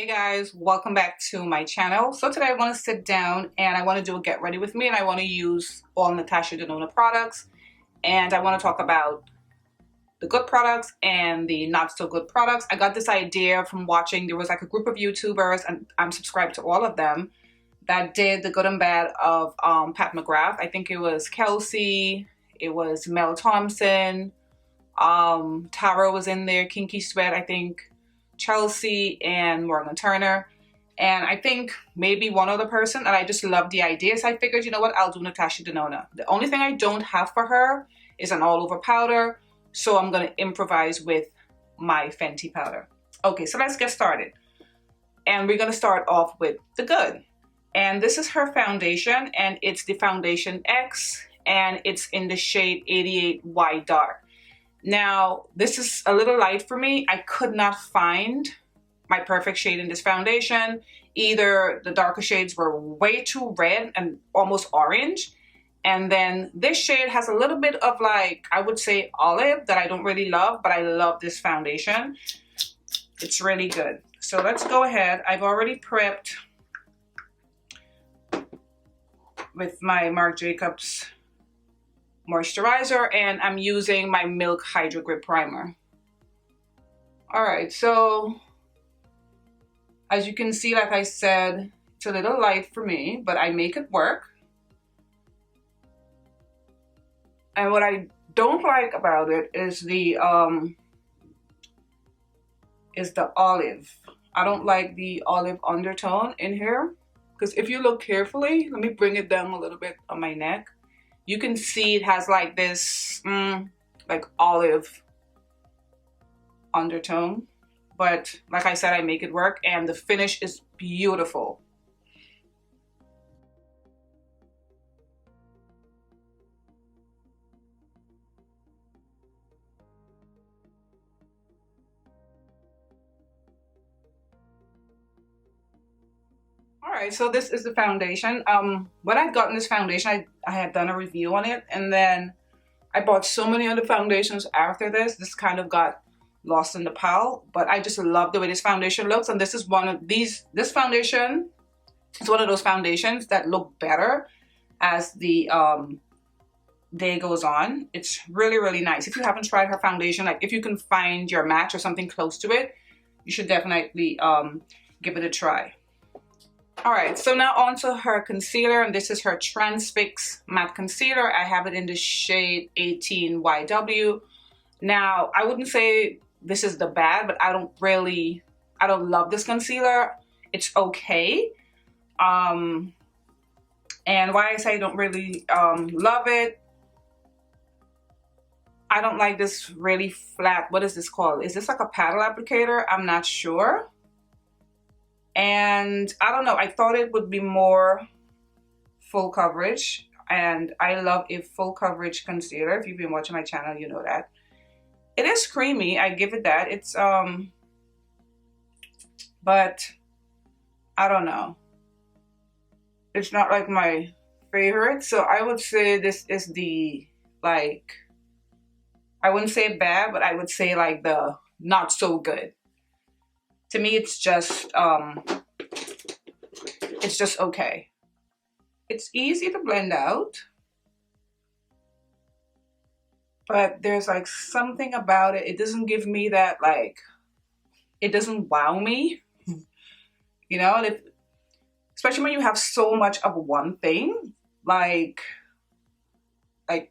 Hey guys, welcome back to my channel. So today I want to sit down and I want to do a get ready with me, and I want to use all Natasha Denona products, and I want to talk about the good products and the not so good products. I got this idea from watching, there was like a group of YouTubers, and I'm subscribed to all of them, that did the good and bad of Pat McGrath. I think it was Kelsey, it was Mel Thompson, Tara was in there, Kinky Sweat, I think, Chelsea, and Morgan Turner, and I think maybe one other person, and I just loved the idea, so I figured, you know what, I'll do Natasha Denona. The only thing I don't have for her is an all over powder, so I'm going to improvise with my Fenty powder. Okay, so let's get started, and we're going to start off with the good, and this is her foundation, and it's the Fondation X, and it's in the shade 88Y Dark. Now, this is a little light for me. I could not find my perfect shade in this foundation. Either the darker shades were way too red and almost orange, and then this shade has a little bit of, like, I would say olive that I don't really love, but I love this foundation. It's really good. So let's go ahead. I've already prepped with my Marc Jacobs moisturizer, and I'm using my Milk Hydro Grip Primer. Alright, so as you can see, like I said, it's a little light for me, but I make it work. And what I don't like about it is the olive. I don't like the olive undertone in here, because if you look carefully, let me bring it down a little bit on my neck. You can see it has like this like olive undertone, but like I said, I make it work, and the finish is beautiful. Alright, so this is the foundation. When I got in this foundation, I had done a review on it, and then I bought so many other foundations after this. This kind of got lost in the pile, but I just love the way this foundation looks, and this is one of these. This foundation is one of those foundations that look better as the day goes on. It's really, really nice. If you haven't tried her foundation, like if you can find your match or something close to it, you should definitely give it a try. Alright, so now on to her concealer, and this is her Transfix matte concealer. I have it in the shade 18YW. Now, I wouldn't say this is the bad, but I don't love this concealer. It's okay. And why I say I don't really love it, I don't like this really flat, what is this called? Is this like a paddle applicator? I'm not sure. And I don't know, I thought it would be more full coverage, and I love a full coverage concealer. If you've been watching my channel, you know that. It is creamy, I give it that. It's but I don't know, it's not like my favorite, so I would say this is the, like, I wouldn't say bad, but I would say like the not so good. To me, it's just okay. It's easy to blend out, but there's like something about it. It doesn't give me that, like, it doesn't wow me, you know. And especially when you have so much of one thing, like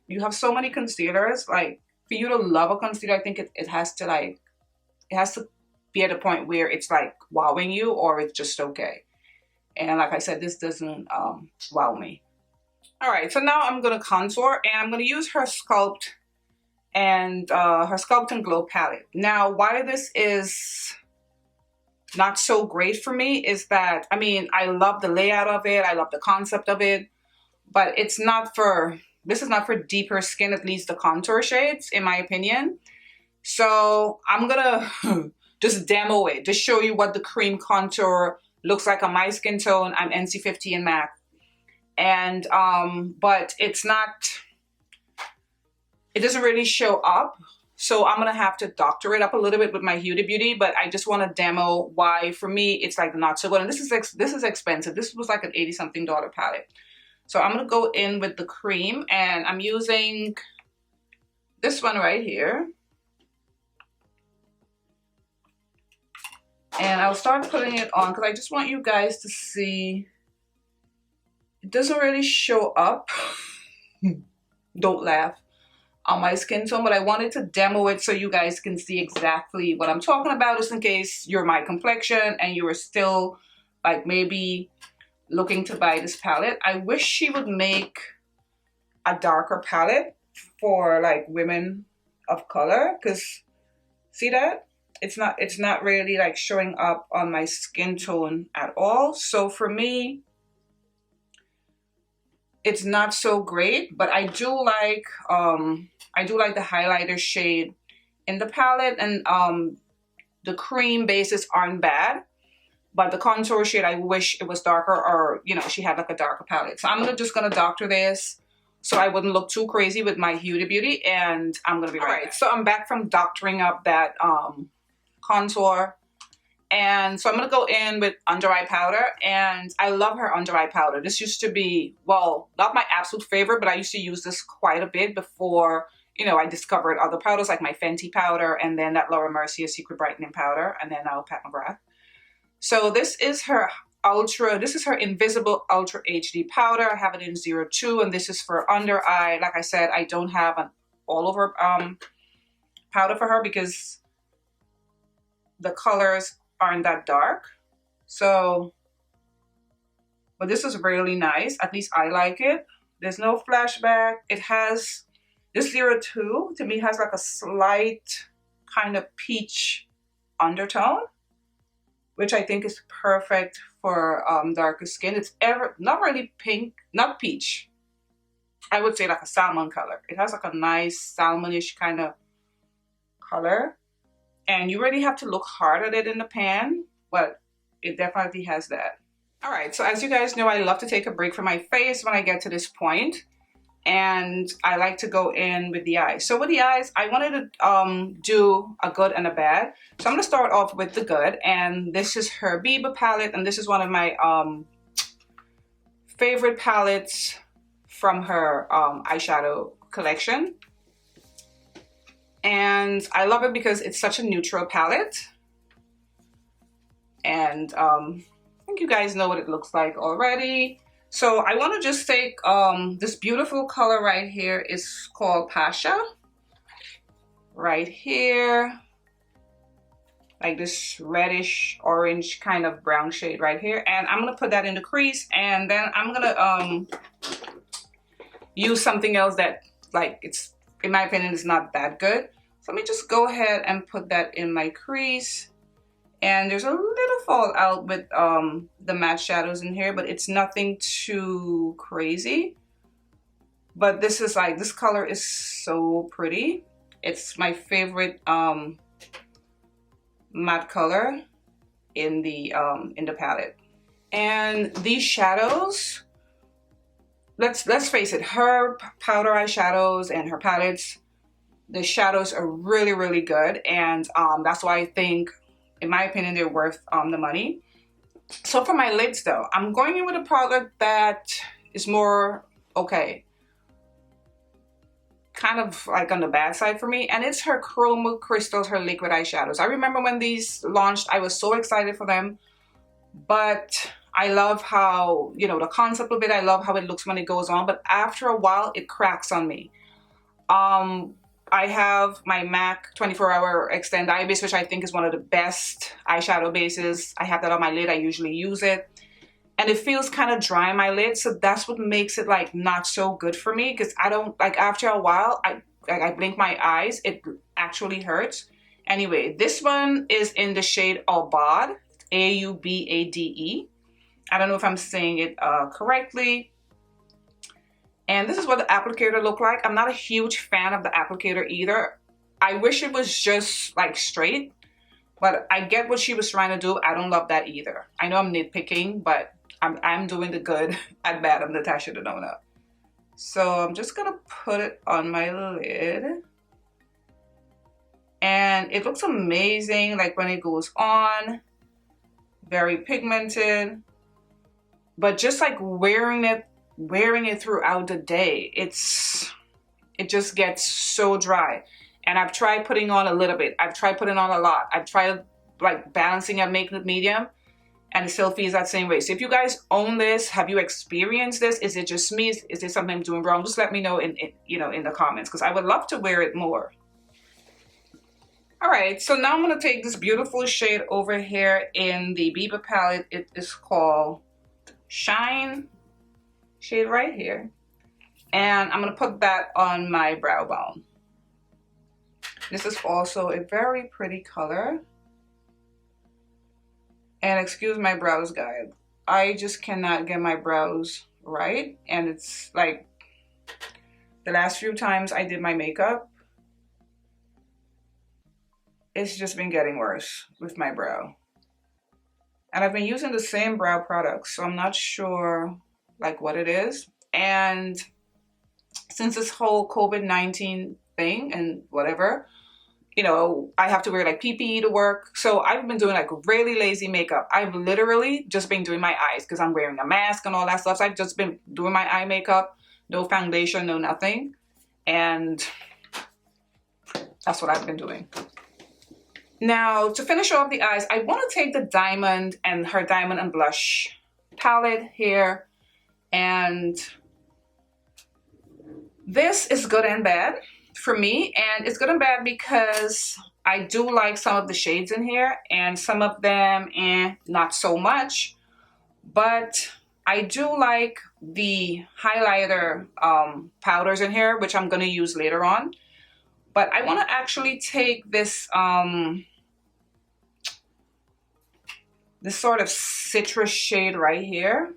you have so many concealers. Like, for you to love a concealer, I think it has to be at a point where it's like wowing you, or it's just okay. And like I said, this doesn't wow me. All right, so now I'm gonna contour, and I'm gonna use her Sculpt and her Sculpt and Glow palette. Now, why this is not so great for me is that, I mean, I love the layout of it, I love the concept of it, but this is not for deeper skin, at least the contour shades, in my opinion. So I'm gonna just demo it, just show you what the cream contour looks like on my skin tone. I'm NC50 and MAC. And, but it's not, it doesn't really show up So I'm gonna have to doctor it up a little bit with my Huda Beauty, but I just want to demo why for me it's like not so good. And this is expensive. This was like an 80-something dollar palette. So I'm gonna go in with the cream, and I'm using this one right here. And I'll start putting it on because I just want you guys to see. It doesn't really show up. Don't laugh. On my skin tone, but I wanted to demo it so you guys can see exactly what I'm talking about, just in case you're my complexion and you are still like maybe looking to buy this palette. I wish she would make a darker palette for like women of color, because see that? It's not really like showing up on my skin tone at all. So for me, it's not so great, but I do like the highlighter shade in the palette, and the cream bases aren't bad, but the contour shade, I wish it was darker, or you know, she had like a darker palette. So I'm just gonna doctor this so I wouldn't look too crazy with my Huda Beauty, and I'm gonna be right back. So I'm back from doctoring up that contour. And so I'm going to go in with under eye powder, and I love her under eye powder. This used to be, well, not my absolute favorite, but I used to use this quite a bit before, you know, I discovered other powders like my Fenty powder, and then that Laura Mercier Secret Brightening powder, and then now Pat McGrath. So this is her Invisible Ultra HD powder. I have it in 02, and this is for under eye. Like I said, I don't have an all over powder for her because the colors aren't that dark. So, but this is really nice. At least I like it. There's no flashback. It has, this 02 to me has like a slight kind of peach undertone, which I think is perfect for darker skin. It's not really pink, not peach. I would say like a salmon color. It has like a nice salmonish kind of color. And you really have to look hard at it in the pan, but it definitely has that. All right, so as you guys know, I love to take a break from my face when I get to this point, and I like to go in with the eyes. So with the eyes, I wanted to do a good and a bad. So I'm gonna start off with the good, and this is her Biba palette, and this is one of my favorite palettes from her eyeshadow collection. And I love it because it's such a neutral palette, and I think you guys know what it looks like already. So I want to just take this beautiful color right here. Is called Pasha, right here, like this reddish orange kind of brown shade right here, and I'm gonna put that in the crease, and then I'm gonna use something else that, like, it's, in my opinion, is not that good. So let me just go ahead and put that in my crease. And there's a little fallout with the matte shadows in here, but it's nothing too crazy. But this is like, this color is so pretty. It's my favorite matte color in the palette. And these shadows, let's face it, her powder eyeshadows and her palettes, the shadows are really, really good, and that's why I think, in my opinion, they're worth the money. So for my lids though, I'm going in with a product that is more okay, kind of like on the bad side for me, and it's her Chroma Crystals, her liquid eyeshadows. I remember when these launched, I was so excited for them, but I love how, you know, the concept of it, I love how it looks when it goes on, but after a while it cracks on me. I have my MAC 24-hour Extend Eye Base, which I think is one of the best eyeshadow bases. I have that on my lid. I usually use it. And it feels kind of dry on my lid, so that's what makes it like not so good for me, because I don't, like, after a while, I blink my eyes. It actually hurts. Anyway, this one is in the shade Aubade, A-U-B-A-D-E. I don't know if I'm saying it correctly. And this is what the applicator looked like. I'm not a huge fan of the applicator either. I wish it was just like straight, but I get what she was trying to do. I don't love that either. I know I'm nitpicking, but I'm doing the good and bad of Natasha Denona. So I'm just gonna put it on my lid. and it looks amazing like when it goes on. Very pigmented, but just like wearing it throughout the day, it just gets so dry. And I've tried putting on a little bit, I've tried putting on a lot, I've tried like balancing and making it medium, and it still feels that same way. So if you guys own this, have you experienced this? Is it just me? Is there something I'm doing wrong? Just let me know in the comments, because I would love to wear it more. All right, so now I'm gonna take this beautiful shade over here in the Biba palette. It is called Shine shade right here. And I'm gonna put that on my brow bone. This is also a very pretty color. And excuse my brows, guys. I just cannot get my brows right. And it's like the last few times I did my makeup, it's just been getting worse with my brow. And I've been using the same brow products, so I'm not sure like what it is. And since this whole COVID-19 thing and whatever, I have to wear like PPE to work. So I've been doing like really lazy makeup. I've literally just been doing my eyes because I'm wearing a mask and all that stuff. So I've just been doing my eye makeup, no foundation, no nothing. And that's what I've been doing. Now, to finish off the eyes, I want to take the Diamond and her Diamond and Blush palette here. And this is good and bad for me. And it's good and bad because I do like some of the shades in here and some of them not so much. But I do like the highlighter powders in here, which I'm going to use later on. But I want to actually take this this sort of citrus shade right here,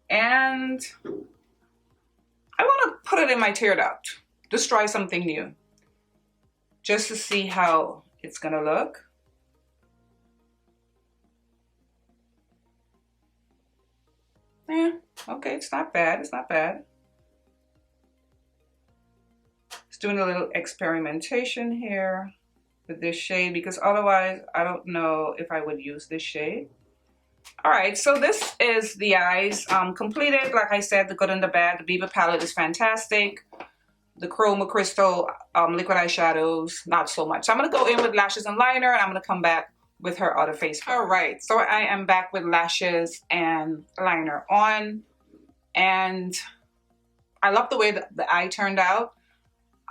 and I want to put it in my tear duct. Just try something new, just to see how it's gonna look. Yeah, okay, it's not bad. It's not bad. Just doing a little experimentation here with this shade, because otherwise I don't know if I would use this shade. All right, so this is the eyes completed. Like I said, the good and the bad. The Biba palette is fantastic. The Chroma Chrystal liquid eyeshadows, not so much. So I'm gonna go in with lashes and liner, and I'm gonna come back with her other face. All right, so I am back with lashes and liner on, and I love the way that the eye turned out.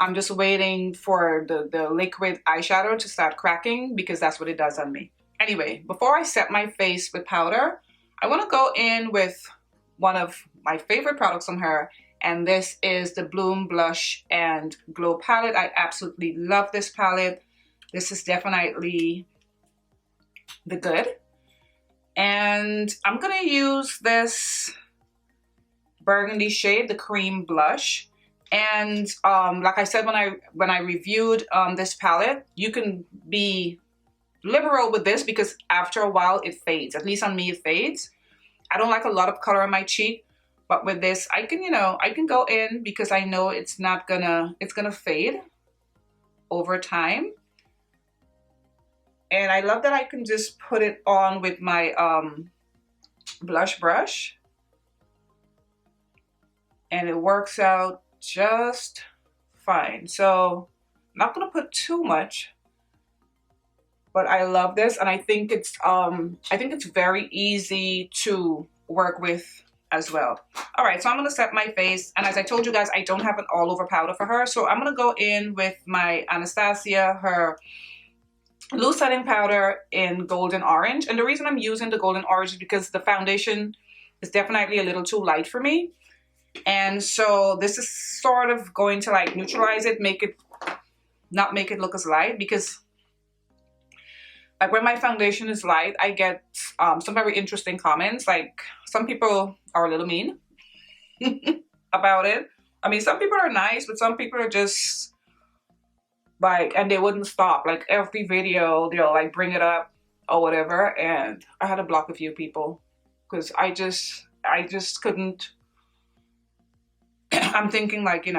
I'm just waiting for the liquid eyeshadow to start cracking, because that's what it does on me. Anyway, before I set my face with powder, I want to go in with one of my favorite products on her, and this is the Bloom Blush and Glow palette. I absolutely love this palette. This is definitely the good. And I'm going to use this burgundy shade, the cream blush. And like I said, when I reviewed this palette, you can be liberal with this because after a while it fades. At least on me it fades. I don't like a lot of color on my cheek, but with this I can, I can go in because I know it's gonna fade over time. And I love that I can just put it on with my blush brush, and it works out just fine. So I'm not gonna put too much, but I love this, and I think it's very easy to work with as well. All right, so I'm gonna set my face, and as I told you guys, I don't have an all over powder for her, so I'm gonna go in with my Anastasia, her loose setting powder in golden orange. And the reason I'm using the golden orange is because the foundation is definitely a little too light for me. And so this is sort of going to like neutralize it, not make it look as light, because like when my foundation is light, I get some very interesting comments. Like some people are a little mean about it. I mean, some people are nice, but some people are just like, and they wouldn't stop. Like every video, they'll like bring it up or whatever. And I had to block a few people because I just couldn't. I'm thinking like,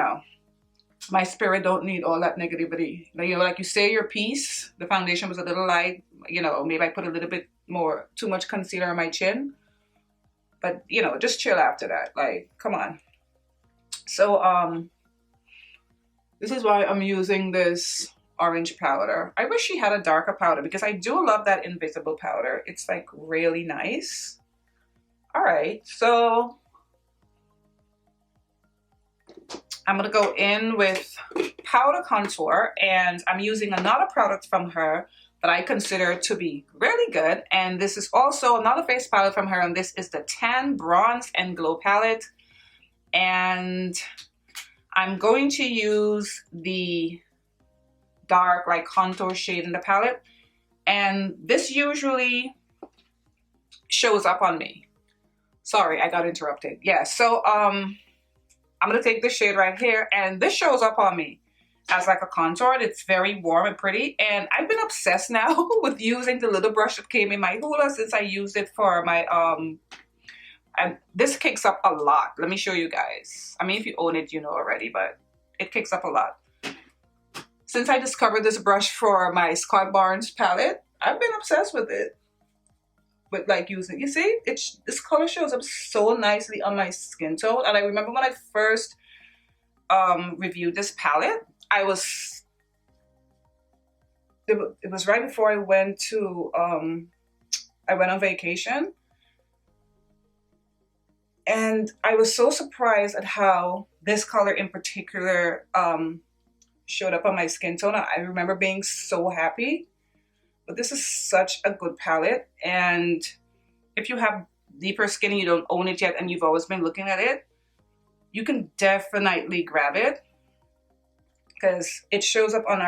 my spirit don't need all that negativity. You know, like you say your piece, the foundation was a little light, you know, maybe I put a little bit more, too much concealer on my chin. But, you know, just chill after that. Like, come on. So, this is why I'm using this orange powder. I wish she had a darker powder because I do love that invisible powder. It's like really nice. All right, so I'm gonna go in with powder contour, and I'm using another product from her that I consider to be really good. And this is also another face palette from her, and this is the Tan, Bronze, and Glow palette. And I'm going to use the dark like contour shade in the palette, and this usually shows up on me. Sorry, I got interrupted. Yeah, so I'm gonna take this shade right here, and this shows up on me as like a contour. It's very warm and pretty, and I've been obsessed now with using the little brush that came in my hula since I used it for my and this kicks up a lot. Let me show you guys. I mean, if you own it, you know already, but it kicks up a lot. Since I discovered this brush for my Scott Barnes palette, I've been obsessed with it. With like using, you see, this color shows up so nicely on my skin tone. And I remember when I first reviewed this palette, it was right before I went to, I went on vacation. And I was so surprised at how this color in particular showed up on my skin tone. I remember being so happy. But this is such a good palette. And if you have deeper skin and you don't own it yet and you've always been looking at it, you can definitely grab it because it shows up on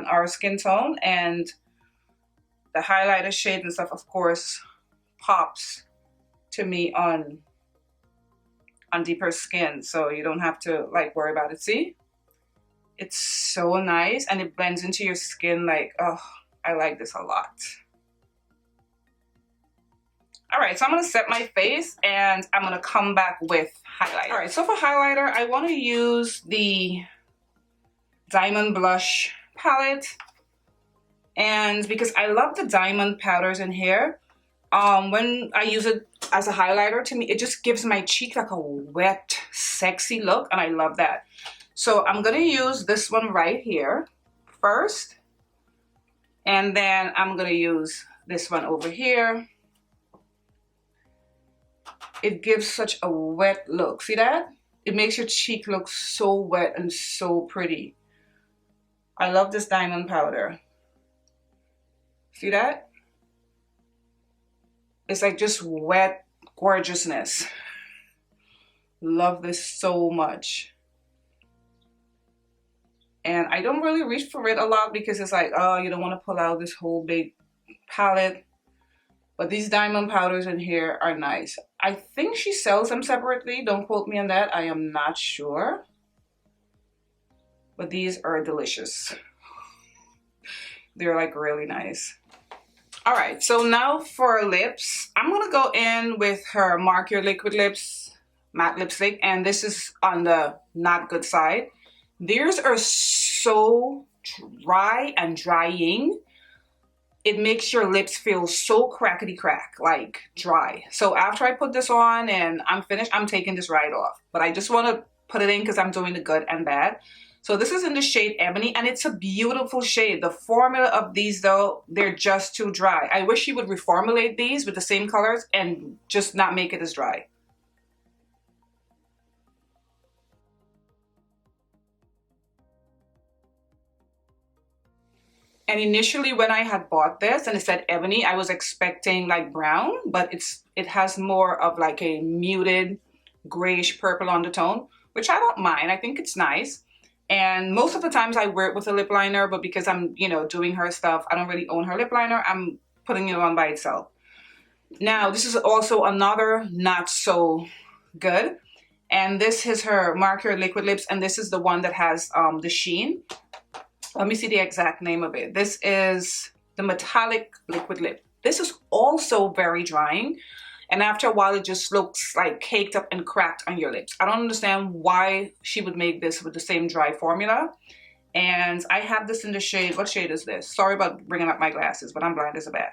our skin tone, and the highlighter shade and stuff, of course, pops to me on deeper skin, so you don't have to like worry about it. See, it's so nice and it blends into your skin. Like, oh, I like this a lot. All right, so I'm gonna set my face and I'm gonna come back with highlighter. All right, so for highlighter, I wanna use the Diamond Blush palette. And because I love the diamond powders in here, when I use it as a highlighter, to me, it just gives my cheek like a wet, sexy look, and I love that. So I'm gonna use this one right here first, and then I'm gonna use this one over here. It gives such a wet look. See that? It makes your cheek look so wet and so pretty. I love this diamond powder. See that? It's like just wet gorgeousness. Love this so much. And I don't really reach for it a lot because it's like, oh, you don't want to pull out this whole big palette. But these diamond powders in here are nice. I think she sells them separately. Don't quote me on that. I am not sure. But these are delicious. They're like really nice. All right, so now for lips, I'm gonna go in with her Mark Your Liquid Lips matte lipstick, and this is on the not good side. Theirs are so dry and drying. It makes your lips feel so crackety crack, like dry. So after I put this on and I'm finished, I'm taking this right off. But I just wanna put it in because I'm doing the good and bad. So this is in the shade Ebony, and it's a beautiful shade. The formula of these though, they're just too dry. I wish you would reformulate these with the same colors and just not make it as dry. And initially when I had bought this and it said Ebony, I was expecting like brown, but it has more of like a muted grayish purple undertone, which I don't mind. I think it's nice. And most of the times I wear it with a lip liner, but because I'm, you know, doing her stuff, I don't really own her lip liner. I'm putting it on by itself. Now, this is also another not so good. And this is her Mark Your Liquid Lips, and this is the one that has the sheen. Let me see the exact name of it. This is the Metallic Liquid Lip. This is also very drying. And after a while, it just looks like caked up and cracked on your lips. I don't understand why she would make this with the same dry formula. And I have this in the shade, what shade is this? Sorry about bringing up my glasses, but I'm blind as a bat.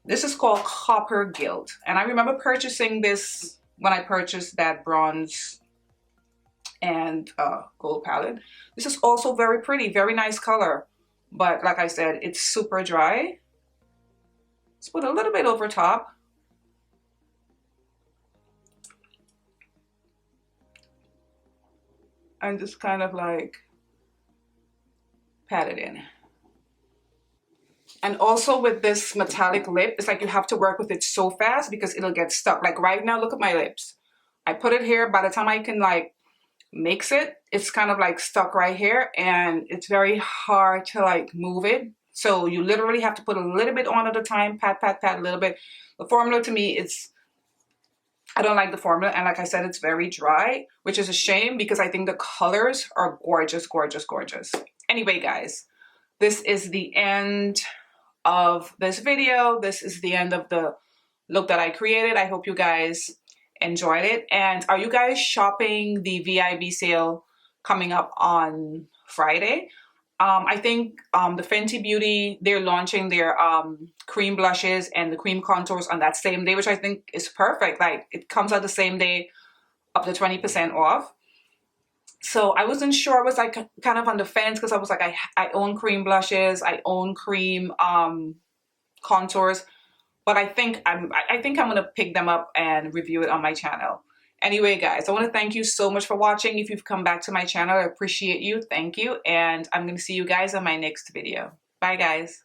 This is called Copper Gild. And I remember purchasing this when I purchased that bronze and gold palette. This is also very pretty, very nice color. But like I said, it's super dry. Let's put a little bit over top. And just kind of like pat it in. And also with this metallic lip, it's like you have to work with it so fast because it'll get stuck. Like right now, look at my lips. I put it here. By the time I can like mix it, it's kind of like stuck right here, and it's very hard to like move it. So you literally have to put a little bit on at a time, pat, pat, pat a little bit. The formula to me, I don't like the formula. And like I said, it's very dry, which is a shame because I think the colors are gorgeous, gorgeous, gorgeous. Anyway, guys, this is the end of this video. This is the end of the look that I created. I hope you guys enjoyed it. And are you guys shopping the VIB sale coming up on Friday? I think the Fenty Beauty, they're launching their cream blushes and the cream contours on that same day, which I think is perfect. Like it comes out the same day, up to 20% off. So I wasn't sure. I was like kind of on the fence because I was like, I own cream blushes, I own cream contours, but I think I'm gonna pick them up and review it on my channel. Anyway, guys, I want to thank you so much for watching. If you've come back to my channel, I appreciate you. Thank you. And I'm going to see you guys on my next video. Bye, guys.